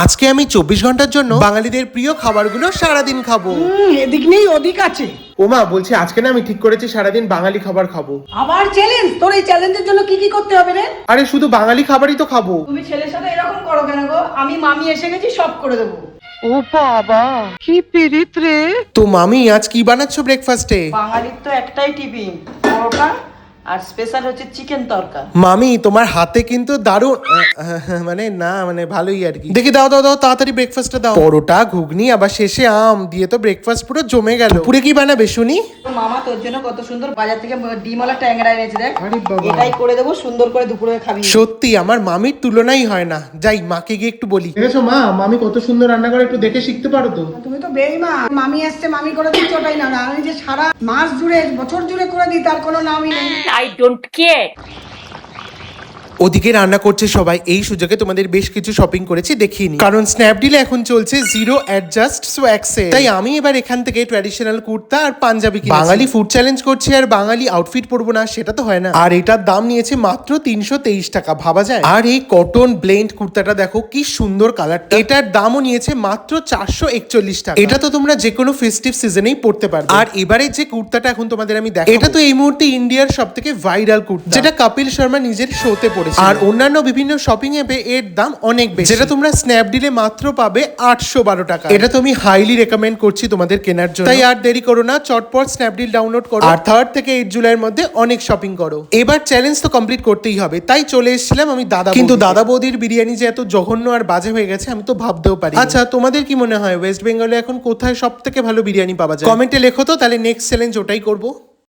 আজকে আমি 24 ঘন্টার জন্য বাঙালিদের প্রিয় খাবারগুলো সারাদিন খাবো। এদিক নেই ওদিক আছে। ওমা, বলছি আজকে না আমি ঠিক করেছি সারাদিন বাঙালি খাবার খাবো। আবার চ্যালেঞ্জ? তোর এই চ্যালেঞ্জের জন্য কি কি করতে হবে রে? আরে শুধু বাঙালি খাবারই তো খাবো। তুমি ছেলের সাথে এরকম করো কেন গো? আমি মামি এসে গেছি, সব করে দেবো। ও বাবা, কি পিরিত রে। তো মামি আজ কি বানাচ্ছো ব্রেকফাস্টে? বাঙালির তো একটাই টিফিন, পরোটা আর স্পেশাল হচ্ছে চিকেন তরকা। মামি তোমার হাতে কিন্তু দারুণ মানে ভালোই আর কি। দেখি দাও দাও দাও, তাড়াতাড়ি ব্রেকফাস্টটা দাও। পরোটা, ঘুগনি, আবার শেষে আম দিয়ে তো ব্রেকফাস্ট পুরো জমে গেল। পুরে কি বানাবে শুনি? মামা তোর জন্য কত সুন্দর বাজার থেকে ডিমওয়ালা ট্যাংরা এনেছে, দেখ। আরে বাবা। এটাই করে দেবো, সুন্দর করে দুপুরে খাবি। সত্যি আমার মামির তুলনাই হয় না। যাই মাকে গিয়ে একটু বলি। দেখেছো মা, মামি কত সুন্দর রান্না করে, একটু দেখে শিখতে পারো তো। তুমি তো বেইমান। মামি আসছে মামি করে দিচ্ছ, ওটাই না। আমি যে সারা মাস জুড়ে বছর জুড়ে করে দিই, তার কোনো নামই নেই। I don't care. ওদিকে রান্না করছে সবাই, এই সুযোগে তোমাদের বেশ কিছু শপিং করেছি, দেখিয়ে নি। কারণ স্ন্যাপডিলে এখন চলছে জিরো অ্যাডজাস্ট সোয়াগ সেল। তাই আমি এবার এখান থেকে ট্র্যাডিশনাল কুর্তা আর পাঞ্জাবি কিনেছি। বাঙালি ফুড চ্যালেঞ্জ করছি আর বাঙালি আউটফিট পরবো না, সেটা তো হয় না। আর এটার দাম নিয়েছে মাত্র 323 টাকা, ভাবা যায়? আর এই কটন ব্লেন্ড কুর্তাটা দেখো কি সুন্দর কালারটা। এটার দামও নিয়েছে মাত্র 441 টাকা। এটা তো তোমরা যে কোনো ফেস্টিভ সিজনেই পরতে পারবে। আর এবারে যে কুর্তাটা এখন তোমাদের আমি দেখাবো, এটা তো এই মুহূর্তে ইন্ডিয়ার সবথেকে ভাইরাল কুর্তা, যেটা কপিল শর্মা নিজের শোতে পড়েছে। আর অন্যান্য বিভিন্ন শপিং অ্যাপে এর দাম অনেক বেশি, যেটা তোমরা স্ন্যাপডিলে মাত্র পাবে 812 টাকা। এটা তো আমি হাইলি রেকমেন্ড করছি তোমাদের কেনার জন্য। তাই আর দেরি করো না, চটপট স্ন্যাপডিল ডাউনলোড করো আর 3rd থেকে 8 জুলাইয়ের মধ্যে অনেক শপিং করো। এবার চ্যালেঞ্জ তো কমপ্লিট করতেই হবে, তাই চলে এসেছিলাম আমি দাদা। কিন্তু দাদা বৌদির বিরিয়ানি যে এত জঘন্য আর বাজে হয়ে গেছে আমি তো ভাবতেও পারি। আচ্ছা, তোমাদের কি মনে হয় ওয়েস্ট বেঙ্গলে এখন কোথায় সব থেকে ভালো বিরিয়ানি পাওয়া যায়? কমেন্টে লেখো তো, তাহলে নেক্সট চ্যালেঞ্জ ওটাই করবো।